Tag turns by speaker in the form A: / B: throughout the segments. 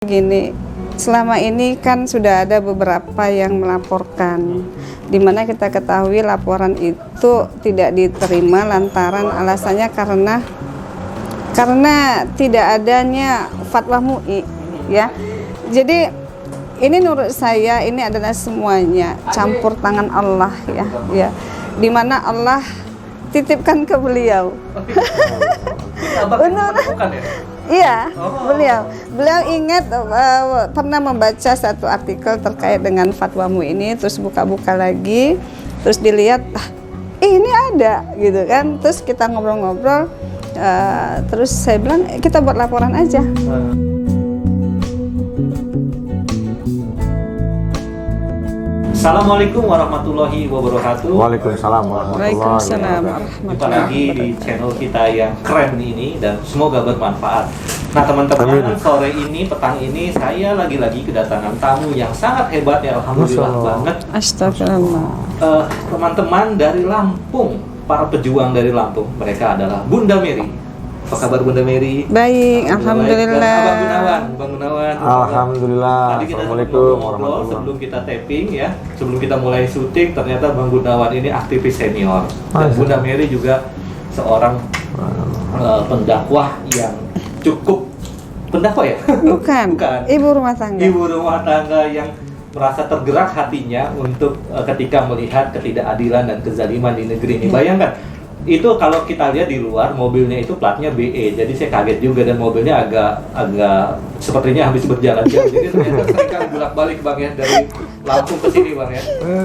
A: Gini, selama ini kan sudah ada beberapa yang melaporkan, di mana kita ketahui laporan itu tidak diterima lantaran alasannya karena tidak adanya fatwa MUI, ya. Jadi ini menurut saya ini adalah semuanya campur tangan Allah, ya, di mana Allah titipkan ke beliau. Benar. Iya, beliau ingat pernah membaca satu artikel terkait dengan fatwa MUI ini, terus buka-buka lagi, terus dilihat, ini ada, gitu kan, terus kita ngobrol-ngobrol, terus saya bilang kita buat laporan aja.
B: Assalamualaikum warahmatullahi wabarakatuh.
C: Waalaikumsalam warahmatullahi wabarakatuh.
B: Jumpa lagi di channel kita yang keren ini dan semoga bermanfaat. Nah teman-teman, sore ini, petang ini saya lagi-lagi kedatangan tamu yang sangat hebat ya, alhamdulillah banget.
A: Astagfirullah.
B: Teman-teman dari Lampung, para pejuang dari Lampung. Mereka adalah Bunda Mary. Apa kabar Bunda Mary?
A: Baik, alhamdulillah.
B: Bang Gunawan.
C: Alhamdulillah.
B: Tadi kita
C: Assalamualaikum
B: ngobrol sebelum kita taping ya, sebelum kita mulai syuting, ternyata Bang Gunawan ini aktivis senior. Dan Bunda Mary juga seorang pendakwah yang cukup pendakwah ya?
A: Bukan. Ibu rumah tangga.
B: Ibu rumah tangga yang merasa tergerak hatinya untuk ketika melihat ketidakadilan dan kezaliman di negeri ini. Bayangkan, itu kalau kita lihat di luar mobilnya itu platnya BE, jadi saya kaget juga, dan mobilnya agak sepertinya habis berjalan jauh, jadi ternyata sering bolak-balik Bang ya, dari Lampung ke sini Bang ya.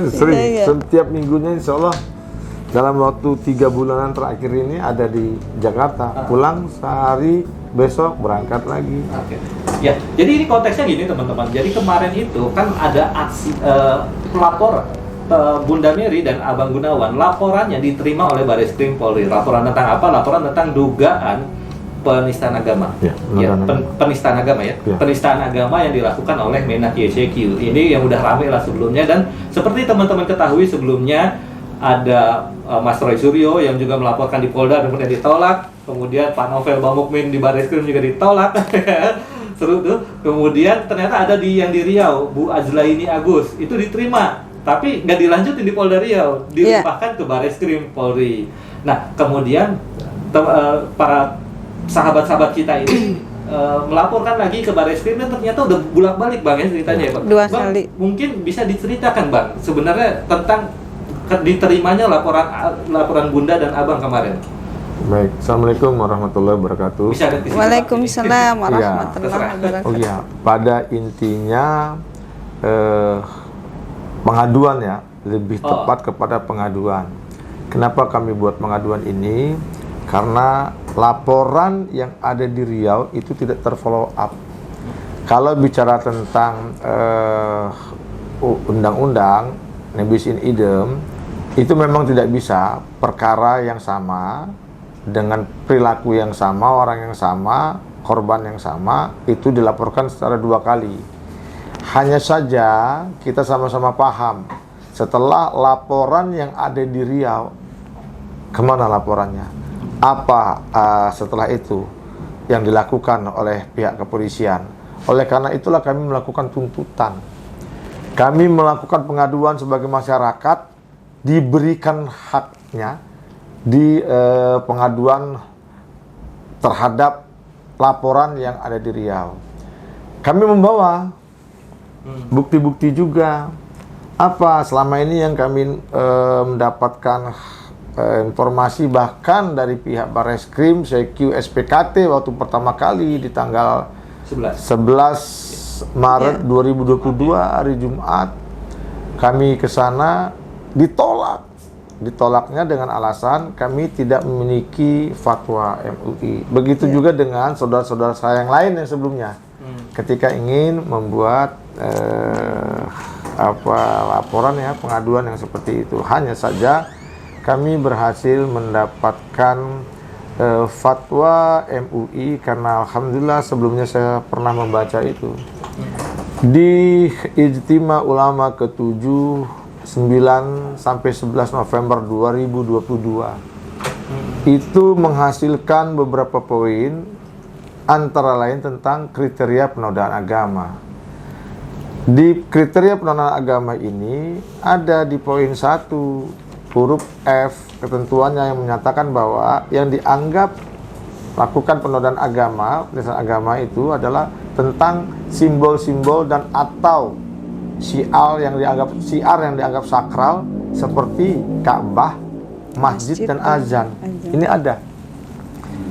C: Sering, setiap minggunya insya Allah dalam waktu 3 bulanan terakhir ini ada di Jakarta, pulang sehari, besok berangkat lagi.
B: Oke. Ya, jadi ini konteksnya gini teman-teman, jadi kemarin itu kan ada aksi pelapor Bunda Mary dan Abang Gunawan, laporannya diterima oleh Bareskrim Polri. Laporan tentang apa? Laporan tentang dugaan penistaan agama. Penistaan agama ya. Penistaan agama yang dilakukan oleh Menak YCQ. Ini yang udah rame lah sebelumnya, dan seperti teman-teman ketahui sebelumnya ada Mas Roy Suryo yang juga melaporkan di Polda dan kemudian ditolak. Kemudian Pak Novel Bamukmin di Bareskrim juga ditolak. Seru tuh. Kemudian ternyata ada yang di Riau, Bu Azlaini Agus, itu diterima. Tapi nggak dilanjutin di Polda Riau, dilimpahkan ke Bareskrim Polri. Nah, kemudian para sahabat-sahabat kita ini melaporkan lagi ke Bareskrim, dan ternyata udah bolak-balik Bang ya ceritanya ya Bang.
A: 2 kali.
B: Mungkin bisa diceritakan Bang sebenarnya tentang diterimanya laporan Bunda dan Abang kemarin.
C: Baik, Assalamualaikum warahmatullahi wabarakatuh.
A: Waalaikumsalam warahmatullahi wabarakatuh.
C: Oh iya, pada intinya pengaduan ya, lebih tepat kepada pengaduan. Kenapa kami buat pengaduan ini? Karena laporan yang ada di Riau itu tidak terfollow up. Kalau bicara tentang undang-undang nebis in idem, itu memang tidak bisa perkara yang sama dengan perilaku yang sama, orang yang sama, korban yang sama itu dilaporkan secara 2 kali. Hanya saja kita sama-sama paham, setelah laporan yang ada di Riau, kemana laporannya? Apa setelah itu yang dilakukan oleh pihak kepolisian? Oleh karena itulah kami melakukan tuntutan. Kami melakukan pengaduan sebagai masyarakat, diberikan haknya di pengaduan terhadap laporan yang ada di Riau. Kami membawa bukti-bukti juga. Apa selama ini yang kami mendapatkan informasi bahkan dari pihak Bareskrim, CQ, SPKT waktu pertama kali di tanggal 11 Maret 2022 hari Jumat, kami ke sana ditolaknya dengan alasan kami tidak memiliki fatwa MUI. Begitu juga dengan saudara-saudara saya yang lain yang sebelumnya ketika ingin membuat laporan ya, pengaduan yang seperti itu. Hanya saja kami berhasil mendapatkan fatwa MUI karena alhamdulillah sebelumnya saya pernah membaca itu di Ijtima Ulama ke-7 9 sampai 11 November 2022. Itu menghasilkan beberapa poin antara lain tentang kriteria penodaan agama. Di kriteria penodaan agama ini ada di poin 1 huruf F ketentuannya yang menyatakan bahwa yang dianggap lakukan penodaan agama, penistaan agama itu adalah tentang simbol-simbol dan atau syiar yang dianggap sakral seperti Ka'bah, masjid dan azan. Ini ada.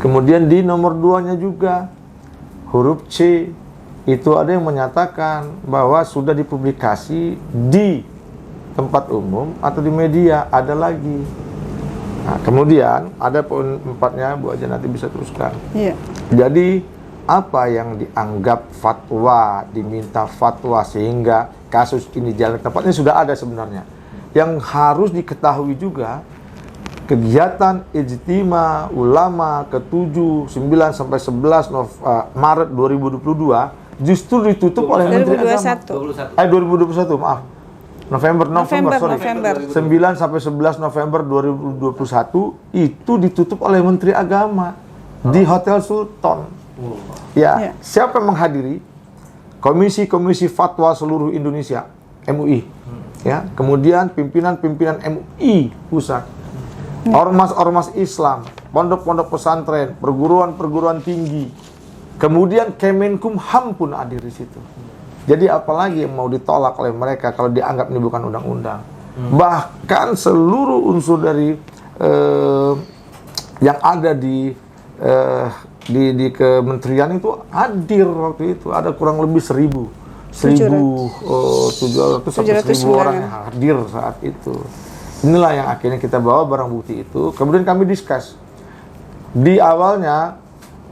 C: Kemudian di nomor 2-nya juga huruf C itu ada yang menyatakan bahwa sudah dipublikasi di tempat umum atau di media, ada lagi. Nah, kemudian ada poin 4-nya, Bu Aja nanti bisa teruskan.
A: Iya.
C: Jadi apa yang dianggap fatwa, diminta fatwa sehingga kasus ini jalan tepatnya sudah ada sebenarnya. Yang harus diketahui juga, kegiatan Ijtima Ulama ke-7, 9 sampai 11 Maret 2022 justru ditutup oleh Menteri Agama. 2021, maaf. November, sorry. 9 sampai 11 November 2021 itu ditutup oleh Menteri Agama di Hotel Sultan. Ya, siapa yang menghadiri? Komisi Fatwa seluruh Indonesia, MUI. Ya, kemudian pimpinan-pimpinan MUI pusat. Ormas-ormas Islam, pondok-pondok pesantren, perguruan-perguruan tinggi. Kemudian Kemenkumham pun hadir di situ. Jadi apalagi yang mau ditolak oleh mereka kalau dianggap ini bukan undang-undang. Bahkan seluruh unsur dari yang ada di kementerian itu hadir waktu itu. Ada kurang lebih 700 orang yang hadir saat itu. Inilah yang akhirnya kita bawa barang bukti itu. Kemudian kami diskus. Di awalnya,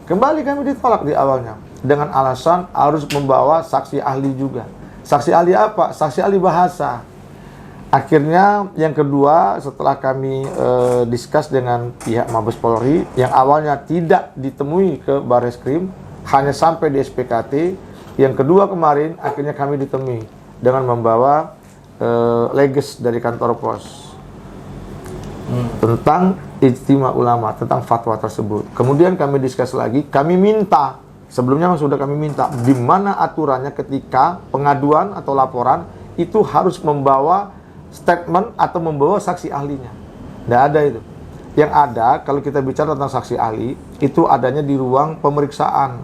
C: kembali kami ditolak di awalnya. Dengan alasan harus membawa saksi ahli juga. Saksi ahli apa? Saksi ahli bahasa. Akhirnya yang kedua, setelah kami diskus dengan pihak Mabes Polri, yang awalnya tidak ditemui ke Barreskrim, hanya sampai di SPKT. Yang kedua kemarin, akhirnya kami ditemui dengan membawa leges dari kantor pos. Tentang Ijtima Ulama, tentang fatwa tersebut. Kemudian kami diskus lagi, kami minta, sebelumnya sudah kami minta, di mana aturannya ketika pengaduan atau laporan itu harus membawa statement atau membawa saksi ahlinya. Tidak ada itu. Yang ada, kalau kita bicara tentang saksi ahli, itu adanya di ruang pemeriksaan.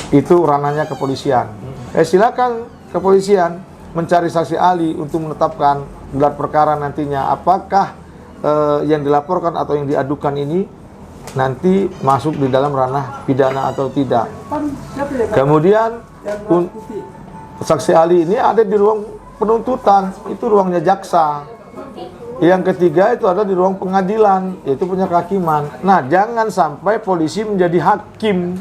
C: Itu ranahnya kepolisian. Silakan kepolisian mencari saksi ahli untuk menetapkan gelar perkara nantinya. Apakah yang dilaporkan atau yang diadukan ini nanti masuk di dalam ranah pidana atau tidak. Kemudian saksi ahli ini ada di ruang penuntutan, itu ruangnya jaksa. Yang ketiga itu ada di ruang pengadilan, yaitu punya kehakiman. Nah, jangan sampai polisi menjadi hakim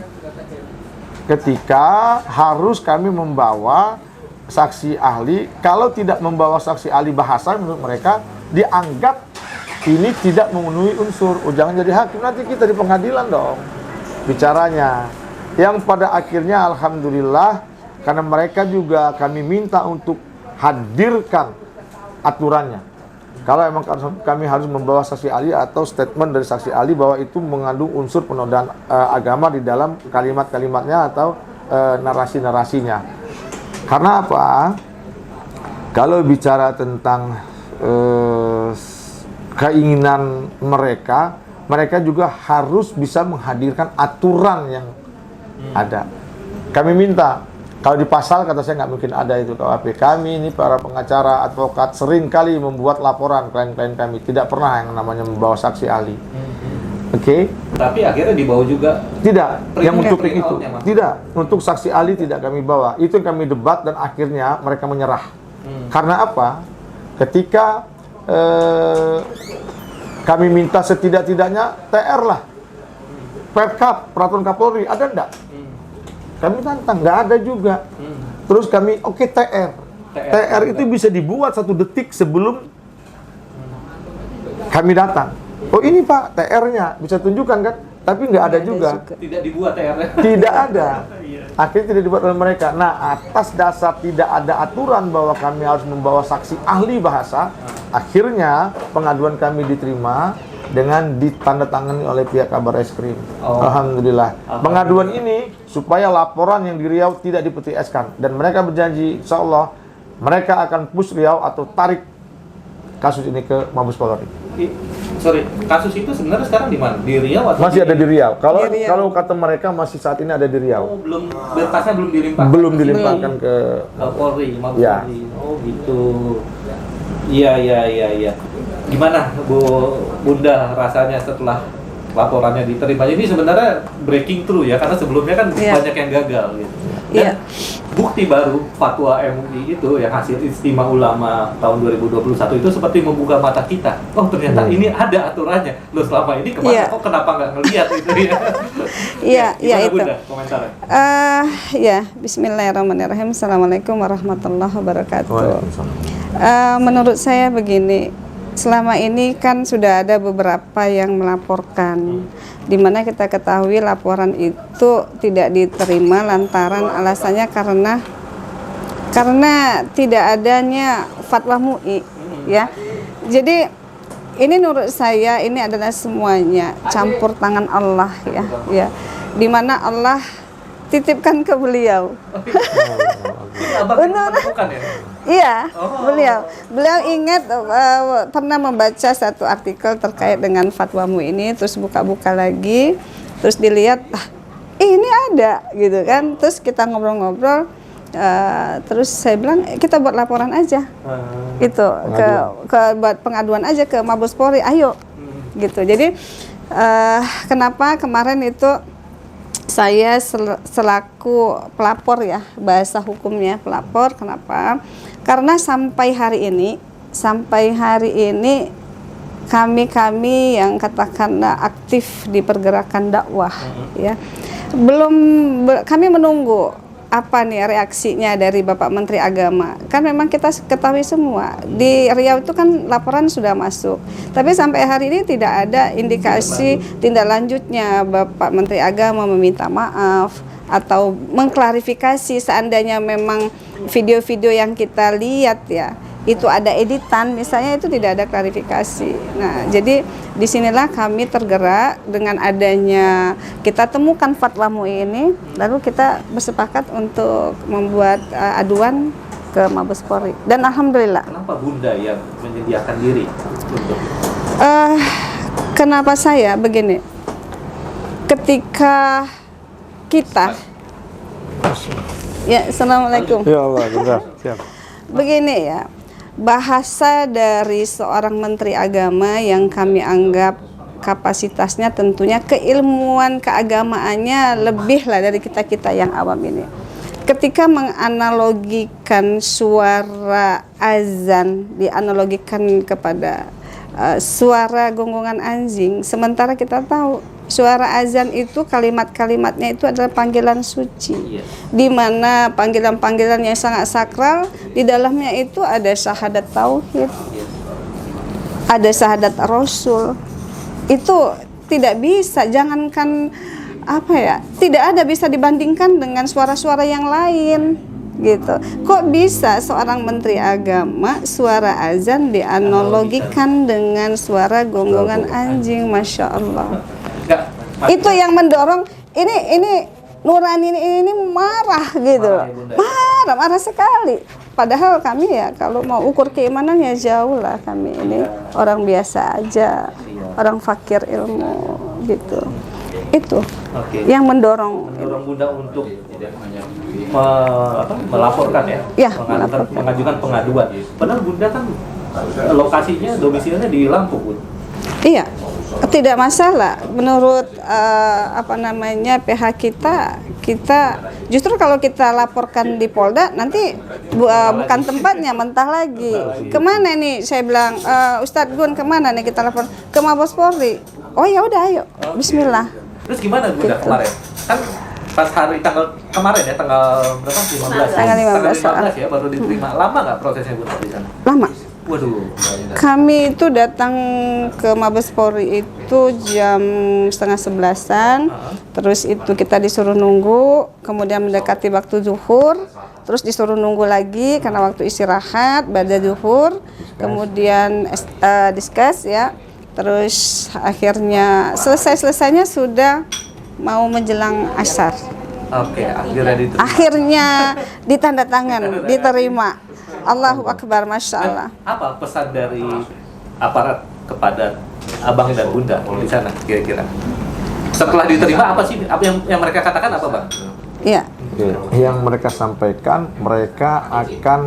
C: ketika harus kami membawa saksi ahli. Kalau tidak membawa saksi ahli bahasa, menurut mereka dianggap ini tidak memenuhi unsur. Jangan jadi hakim, nanti kita di pengadilan dong bicaranya. Yang pada akhirnya alhamdulillah, karena mereka juga kami minta untuk hadirkan aturannya. Kalau emang kami harus membawa saksi ahli atau statement dari saksi ahli bahwa itu mengandung unsur penodaan agama di dalam kalimat-kalimatnya atau narasi-narasinya. Karena apa? Kalau bicara tentang keinginan mereka juga harus bisa menghadirkan aturan yang ada. Kami minta, kalau di pasal kata saya nggak mungkin ada itu KUHP. Kami ini para pengacara, advokat sering kali membuat laporan klien-klien kami, tidak pernah yang namanya membawa saksi ahli. Oke?
B: Tapi akhirnya dibawa juga.
C: Tidak, yang untuk itu. Tidak, untuk saksi ahli tidak kami bawa. Itu yang kami debat dan akhirnya mereka menyerah. Karena apa? Ketika kami minta setidak-tidaknya TR lah, Perkap, Peraturan Kapolri, ada enggak? Kami tantang, nggak ada juga. Terus kami, TR itu bisa dibuat 1 detik sebelum kami datang. Oh ini Pak, TR-nya bisa tunjukkan kan? Tapi nggak ada juga.
B: Tidak dibuat TR-nya.
C: Tidak ada. Akhirnya tidak dibuat oleh mereka. Nah, atas dasar tidak ada aturan bahwa kami harus membawa saksi ahli bahasa, akhirnya pengaduan kami diterima dengan ditandatangani oleh pihak Kabar Eskrim.
B: Oh.
C: Alhamdulillah. Pengaduan ini supaya laporan yang di Riau tidak dipetieskan, dan mereka berjanji insya Allah mereka akan push Riau atau tarik kasus ini ke Mabes Polri.
B: Sorry, kasus itu sebenarnya sekarang di mana? Di Riau atau
C: Masih ada di Riau. Kalau
A: Di Riau.
C: kalau kata mereka masih saat ini ada di Riau.
B: Oh, belum, berkasnya belum dilimpahkan.
C: Belum dilimpahkan ke
B: Polri, Mabes
C: Ya.
B: Polri. Oh gitu. Iya. Gimana Bunda rasanya setelah laporannya diterima? Ini sebenarnya breaking through ya, karena sebelumnya kan
A: Iya.
B: banyak yang gagal gitu.
A: Iya.
B: Dan bukti baru fatwa MUI itu yang hasil Istimewa Ulama tahun 2021 itu seperti membuka mata kita. Oh ternyata ini ada aturannya. Loh selama ini kemana?
A: Iya.
B: Kok kenapa nggak ngelihat itu ya?
A: Iya, iya
B: Gimana,
A: itu.
B: Bunda, komentarnya?
A: Ya, Bismillahirrahmanirrahim. Assalamualaikum warahmatullahi wabarakatuh.
C: Waalaikumsalam.
A: Menurut saya begini, selama ini kan sudah ada beberapa yang melaporkan, di mana kita ketahui laporan itu tidak diterima lantaran alasannya karena tidak adanya fatwa MUI, ya. Jadi ini menurut saya ini adalah semuanya campur tangan Allah, ya, di mana Allah titipkan ke beliau.
B: Ini abang yang menemukan ya?
A: Iya,
B: Oh.
A: beliau ingat pernah membaca satu artikel terkait dengan fatwa MUI ini, terus buka-buka lagi, terus dilihat, ini ada gitu kan, terus kita ngobrol-ngobrol, terus saya bilang kita buat laporan aja, itu ke buat pengaduan aja ke Mabes Polri, ayo, gitu. Jadi kenapa kemarin itu saya selaku pelapor ya, bahasa hukumnya pelapor, kenapa? Karena sampai hari ini kami yang katakanlah aktif di pergerakan dakwah, ya, kami menunggu apa nih reaksinya dari Bapak Menteri Agama. Kan memang kita ketahui semua di Riau itu kan laporan sudah masuk, tapi sampai hari ini tidak ada indikasi tindak lanjutnya Bapak Menteri Agama meminta maaf atau mengklarifikasi seandainya memang video-video yang kita lihat ya itu ada editan misalnya, itu tidak ada klarifikasi. Nah, jadi disinilah kami tergerak dengan adanya kita temukan fatwa MUI ini, lalu kita bersepakat untuk membuat aduan ke Mabes Polri, dan alhamdulillah.
B: Kenapa Bunda yang menyediakan diri untuk?
A: Kenapa saya begini? Ketika kita, ya, assalamualaikum.
C: Ya Allah, benar. Siap.
A: Begini ya, bahasa dari seorang Menteri Agama yang kami anggap kapasitasnya tentunya keilmuan keagamaannya lebih lah dari kita-kita yang awam ini. Ketika menganalogikan suara azan, dianalogikan kepada suara gonggongan anjing, sementara kita tahu suara azan itu kalimat-kalimatnya itu adalah panggilan suci, di mana panggilan-panggilan yang sangat sakral, di dalamnya itu ada syahadat tauhid, ada syahadat rasul. Itu tidak bisa, jangankan apa ya, tidak ada bisa dibandingkan dengan suara-suara yang lain gitu. Kok bisa seorang Menteri Agama suara azan dianalogikan dengan suara gonggongan anjing? Masya Allah. Itu yang mendorong ini Nurani ini marah gitu, marah sekali. Padahal kami ya kalau mau ukur keimanan ya jauh lah, kami ini orang biasa aja, orang fakir ilmu gitu. Itu yang mendorong
B: Bunda untuk melaporkan ya, mengajukan pengaduan. Padahal Bunda kan lokasinya, domisilinya di Lampung, Bun.
A: Iya, tidak masalah. Menurut pihak kita justru kalau kita laporkan di Polda nanti bukan tempatnya, mentah lagi. Kemana nih? Saya bilang, Ustadz Gun, kemana nih kita lapor? Ke Mabes Polri. Oh ya udah, ayo. Bismillah.
B: Terus gimana Bunda kemarin? Kan pas hari tanggal kemarin ya, tanggal berapa? 15.
A: Tanggal 15
B: ya baru diterima. Lama nggak prosesnya Bunda di sana?
A: Lama.
B: Waduh.
A: Kami itu datang ke Mabes Polri itu jam 10:30-an, terus itu kita disuruh nunggu, kemudian mendekati waktu zuhur, terus disuruh nunggu lagi karena waktu istirahat pada zuhur, kemudian diskus ya, Terus akhirnya selesainya sudah mau menjelang asar.
B: Oke, akhirnya diterima.
A: Akhirnya ditandatangan, diterima. Allahu Akbar, Masya Allah.
B: Apa pesan dari aparat kepada abang dan bunda di sana kira-kira? Setelah diterima apa sih? Apa yang mereka katakan apa, Bang?
A: Iya.
C: Oke, yang mereka sampaikan, mereka akan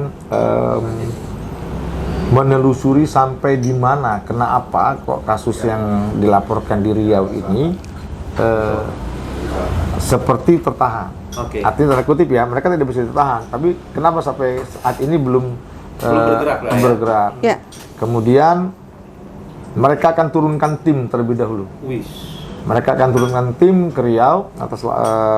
C: menelusuri sampai di mana, kena apa kok kasus yang dilaporkan di Riau ini seperti tertahan.
B: Oke.
C: Artinya tanda kutip ya, mereka tidak bisa ditahan. Tapi kenapa sampai saat ini belum
B: bergerak lah ya?
C: bergerak?
A: Ya.
C: Kemudian mereka akan turunkan tim terlebih dahulu.
B: Wis.
C: Mereka akan turunkan tim ke Riau atas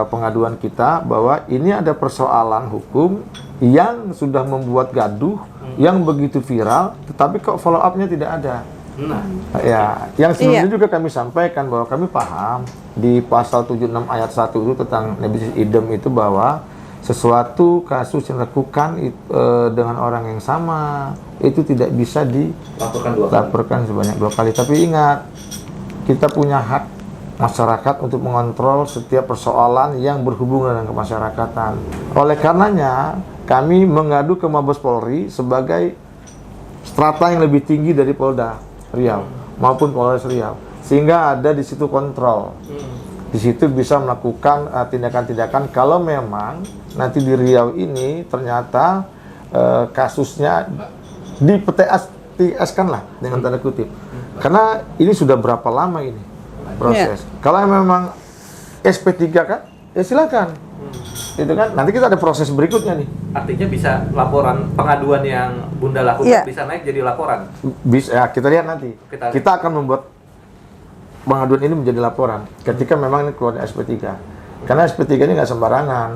C: pengaduan kita bahwa ini ada persoalan hukum yang sudah membuat gaduh, yang begitu viral, tetapi kok follow up-nya tidak ada.
B: Nah,
C: Ya, yang sebelumnya juga kami sampaikan bahwa kami paham di pasal 76 ayat 1 itu tentang nebis idem itu bahwa sesuatu kasus yang dilakukan dengan orang yang sama itu tidak bisa dilaporkan sebanyak 2 kali. Tapi ingat, kita punya hak masyarakat untuk mengontrol setiap persoalan yang berhubungan dengan kemasyarakatan. Oleh karenanya, kami mengadu ke Mabes Polri sebagai strata yang lebih tinggi dari Polda Riau maupun Polres Riau, sehingga ada di situ kontrol. Di situ bisa melakukan tindakan-tindakan kalau memang nanti di Riau ini ternyata kasusnya di PTS-kan lah dengan tanda kutip. Karena ini sudah berapa lama ini proses. Kalau memang SP3 kan, ya silakan. Itu kan, nanti kita ada proses berikutnya nih.
B: artinya bisa laporan pengaduan yang Bunda lakukan bisa naik jadi laporan.
C: Bisa, ya kita lihat nanti.
B: Kita lihat.
C: Kita akan membuat pengaduan ini menjadi laporan ketika memang ini keluar SP3. Karena SP3 ini nggak sembarangan.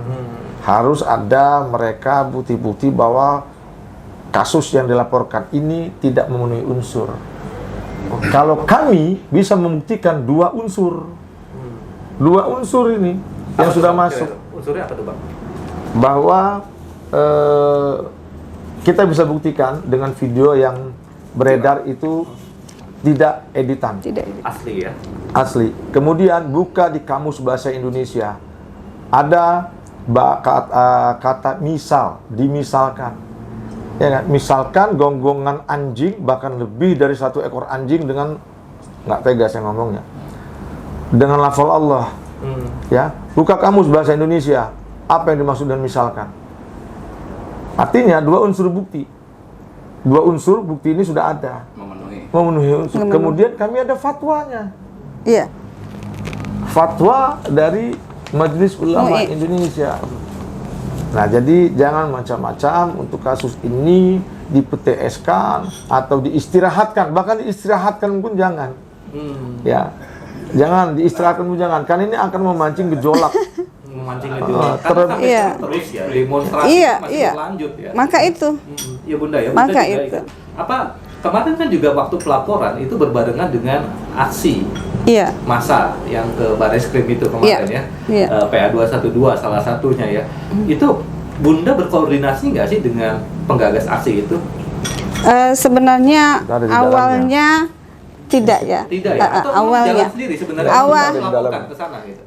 C: Harus ada mereka bukti-bukti bahwa kasus yang dilaporkan ini tidak memenuhi unsur. Kalau kami bisa membuktikan 2 unsur. 2 unsur ini yang sudah masuk.
B: Unsurnya apa tuh, Bang?
C: Bahwa kita bisa buktikan dengan video yang beredar itu tidak editan.
A: Tidak.
B: Asli ya.
C: Asli. Kemudian buka di Kamus Bahasa Indonesia. Ada kata misal, dimisalkan. Ya kan? Misalkan gonggongan anjing, bahkan lebih dari 1 ekor anjing dengan, nggak tegas saya ngomongnya, dengan lafal Allah. Ya, buka Kamus Bahasa Indonesia. Apa yang dimaksud dengan misalkan? Artinya 2 unsur bukti. 2 unsur bukti ini sudah ada. Memenuhi unsur. Kemudian kami ada fatwanya.
A: Iya.
C: Fatwa dari Majelis Ulama Indonesia. Nah, jadi jangan macam-macam untuk kasus ini di PTS-kan atau diistirahatkan. Bahkan diistirahatkan pun jangan. Ya, jangan diistirahatkan pun jangan. Karena ini akan memancing gejolak.
B: Memancing gejolak. Karena sampai
A: Iya.
B: terus ya demonstrasi masih berlanjut ya.
A: Maka itu.
B: Ya Bunda ya. Bunda
A: Maka
B: juga
A: itu.
B: ikut. Apa kemarin kan juga waktu pelaporan itu berbarengan dengan aksi
A: Iya.
B: massa yang ke Bareskrim itu kemarin ya.
A: Iya.
B: PA 212 salah satunya ya. Itu Bunda berkoordinasi nggak sih dengan penggagas aksi itu?
A: Sebenarnya
C: Ada di
A: awalnya tidak ya.
B: Tidak ya? Atau
A: awalnya.
B: jalan sendiri sebenarnya
A: Awal-
B: melakukan ke sana gitu?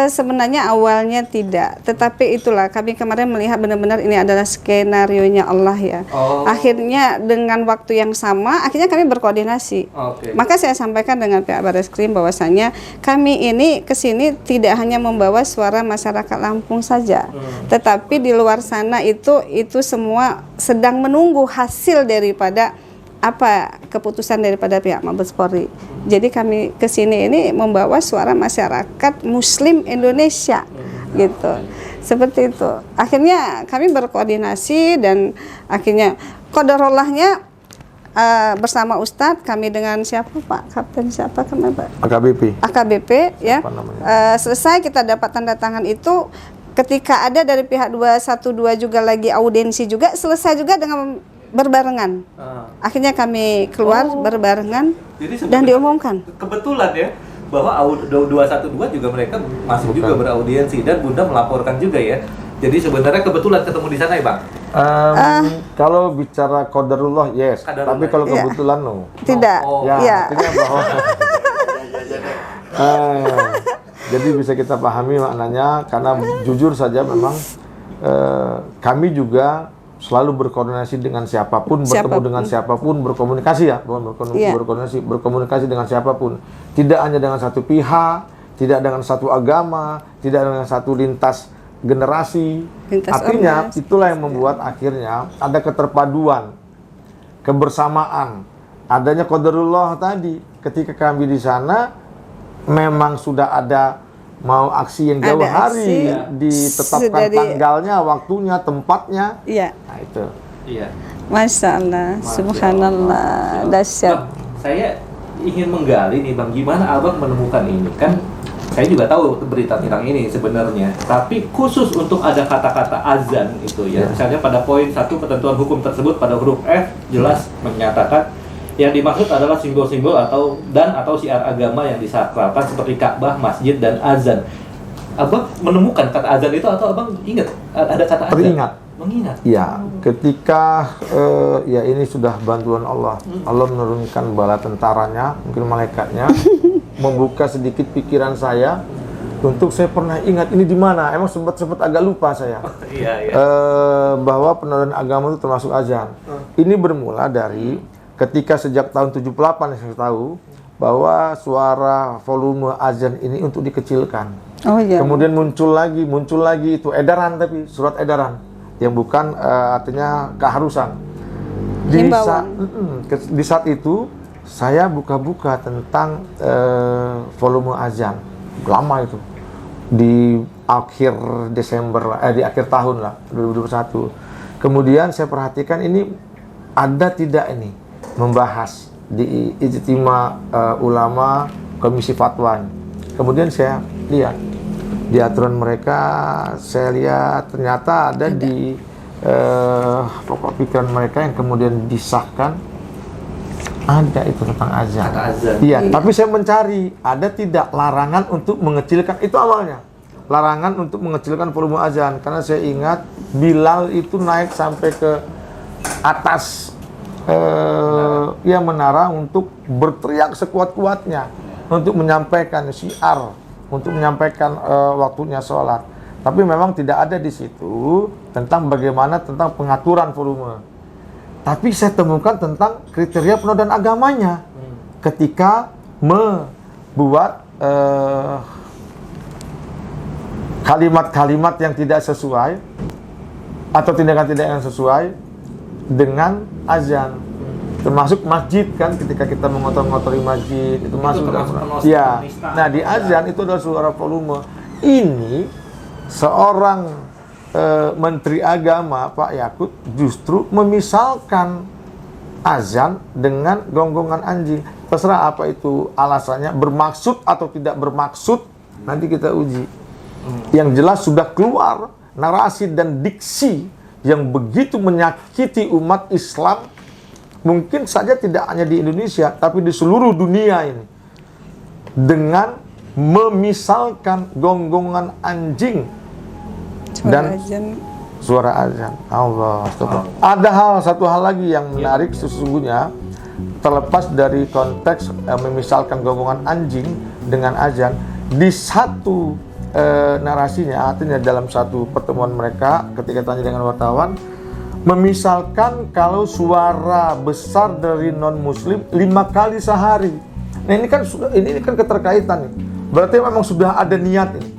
A: Sebenarnya awalnya tidak, tetapi itulah kami kemarin melihat benar-benar ini adalah skenarionya Allah ya.
B: Oh.
A: Akhirnya dengan waktu yang sama, akhirnya kami berkoordinasi.
B: Oke.
A: Maka saya sampaikan dengan pihak Bareskrim bahwasanya kami ini kesini tidak hanya membawa suara masyarakat Lampung saja, tetapi di luar sana itu semua sedang menunggu hasil daripada apa keputusan daripada pihak Mabes Polri. Jadi kami kesini ini membawa suara masyarakat Muslim Indonesia, gitu. Seperti itu. Akhirnya kami berkoordinasi dan akhirnya qadarallahnya bersama Ustadz kami dengan siapa Pak Kapten siapa kemarin Pak? AKBP ya.
C: Apa namanya?
A: Selesai kita dapat tanda tangan itu. Ketika ada dari pihak 212 juga lagi audiensi juga selesai juga dengan berbarengan. Akhirnya kami keluar berbarengan
B: Jadi
A: dan diumumkan.
B: Kebetulan ya bahwa 212 juga mereka masih juga beraudiensi dan Bunda melaporkan juga ya. Jadi sebenarnya kebetulan ketemu di sana ya, Bang.
C: Kalau bicara qadarullah, yes.
B: Qadarullah,
C: Tapi kalau
A: iya.
C: kebetulan, no.
A: Tidak.
B: Oh,
C: Ya,
A: Iya.
C: artinya bahwa jadi bisa kita pahami maknanya, karena jujur saja memang kami juga selalu berkoordinasi dengan siapapun, bertemu
A: Siapapun.
C: dengan siapapun, berkomunikasi ya,
A: Iya.
C: berkomunikasi dengan siapapun. Tidak hanya dengan satu pihak, tidak dengan satu agama, tidak dengan satu lintas generasi.
A: Lintas
C: Artinya
A: ormas.
C: itulah yang membuat akhirnya ada keterpaduan, kebersamaan, adanya qadarullah tadi. Ketika kami di sana memang sudah ada mau aksi yang jauh
A: Ada
C: hari,
A: aksi.
C: ditetapkan
A: Sudah
C: tanggalnya, waktunya, tempatnya.
A: Iya.
C: Nah itu.
B: Iya.
A: Masya Allah, subhanallah, dahsyat.
B: Bang, saya ingin menggali nih Bang, gimana Abang menemukan ini? Kan saya juga tahu berita tentang ini sebenarnya, tapi khusus untuk ada kata-kata azan itu ya.
C: Ya.
B: Misalnya pada poin 1 ketentuan hukum tersebut pada huruf F jelas menyatakan yang dimaksud adalah simbol-simbol atau syiar agama yang disakralkan seperti Ka'bah, masjid dan azan. Abang menemukan kata azan itu atau Abang ingat ada kata azan?
C: Teringat.
B: Mengingat.
C: Ya, ketika ya ini sudah bantuan Allah. Allah menurunkan bala tentaranya, mungkin malaikatnya, membuka sedikit pikiran saya untuk saya pernah ingat ini di mana. Emang sempat agak lupa saya.
B: Iya, iya.
C: Bahwa penodaan agama itu termasuk azan. Ini bermula dari ketika sejak tahun 78 yang saya tahu bahwa suara volume azan ini untuk dikecilkan.
A: Oh iya.
C: Kemudian muncul lagi itu edaran, tapi surat edaran yang bukan artinya keharusan. Di saat itu saya buka-buka tentang volume azan lama itu di akhir Desember, di akhir tahun lah 2021. Kemudian saya perhatikan ini ada tidak ini membahas di ijtima ulama komisi fatwa. Kemudian saya lihat di aturan mereka, saya lihat ternyata ada di pokok pikiran mereka yang kemudian disahkan ada itu tentang azan.
B: Kata azan.
C: Iya, tapi saya mencari ada tidak larangan untuk mengecilkan, itu awalnya larangan untuk mengecilkan volume azan, karena saya ingat Bilal itu naik sampai ke atas menara untuk berteriak sekuat-kuatnya untuk menyampaikan syiar, untuk menyampaikan waktunya sholat. Tapi memang tidak ada di situ tentang bagaimana tentang pengaturan volume. Tapi saya temukan tentang kriteria penodaan agamanya ketika membuat kalimat-kalimat yang tidak sesuai atau tindakan-tindakan yang sesuai dengan azan. Termasuk masjid kan, ketika kita mengotori masjid itu masuk dalam. Ya. Nah, di azan itu adalah suara volume. Ini seorang Menteri Agama Pak Yakut justru memisalkan azan dengan gonggongan anjing. Terserah apa itu alasannya, bermaksud atau tidak bermaksud, nanti kita uji. Yang jelas sudah keluar narasi dan diksi yang begitu menyakiti umat Islam, mungkin saja tidak hanya di Indonesia, tapi di seluruh dunia ini, dengan memisalkan gonggongan anjing dan suara azan. Allah, ada satu hal lagi yang menarik sesungguhnya, terlepas dari konteks memisalkan gonggongan anjing dengan azan, di satu narasinya, artinya dalam satu pertemuan mereka ketika tanya dengan wartawan, memisalkan kalau suara besar dari non muslim 5 kali sehari. Nah, ini kan keterkaitan nih. Berarti memang sudah ada niat ini.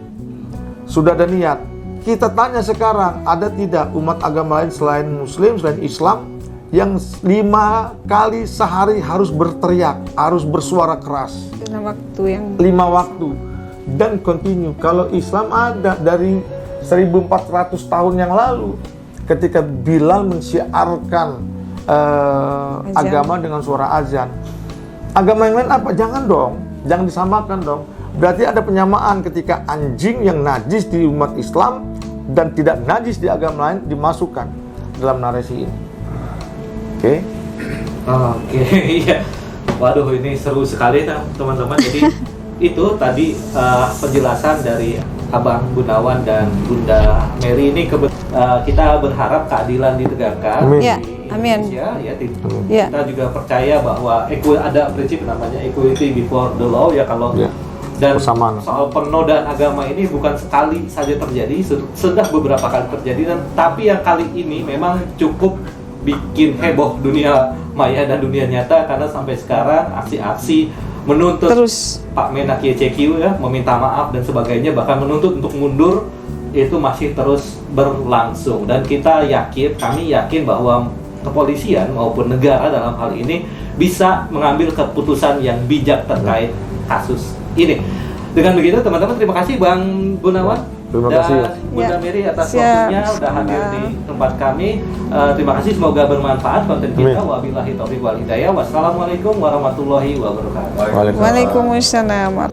C: Sudah ada niat. Kita tanya sekarang, ada tidak umat agama lain selain muslim, selain Islam yang 5 kali sehari harus berteriak, harus bersuara keras?
A: 5
C: waktu dan continue. Kalau Islam ada dari 1400 tahun yang lalu, ketika Bilal mensyiarkan agama dengan suara azan. Agama yang lain apa? Jangan dong, jangan disamakan dong. Berarti ada penyamaan ketika anjing yang najis di umat Islam dan tidak najis di agama lain dimasukkan dalam narasi ini. Oke?
B: Oke, iya. Waduh, ini seru sekali teman-teman. Jadi itu tadi penjelasan dari Abang Gunawan dan Bunda Mary ini kita berharap keadilan ditegakkan
C: Amin.
A: Ya,
B: di
A: amin.
B: Indonesia, ya.
A: Ya.
B: Kita juga percaya bahwa ada prinsip namanya equality before the law, ya. Kalau
C: Ya.
B: dan
C: Kesamaan.
B: soal penodaan agama ini bukan sekali saja terjadi, sudah beberapa kali terjadi, dan tapi yang kali ini memang cukup bikin heboh dunia maya dan dunia nyata, karena sampai sekarang aksi-aksi menuntut
A: Terus.
B: Pak Menak YCQ, ya, meminta maaf dan sebagainya, bahkan menuntut untuk mundur, itu masih terus berlangsung. Dan kami yakin bahwa kepolisian maupun negara dalam hal ini bisa mengambil keputusan yang bijak terkait kasus ini. Dengan begitu teman-teman, terima kasih Bang Gunawan
C: Terima
B: dan
C: kasih.
B: Bunda
A: Ya.
B: Mary atas
A: Siap.
B: waktunya udah hadir di tempat kami. Terima kasih, semoga bermanfaat konten kita.
C: Amin.
B: Wabillahi taufiq wal hidayah. Wassalamualaikum warahmatullahi wabarakatuh.
A: Waalaikumsalam.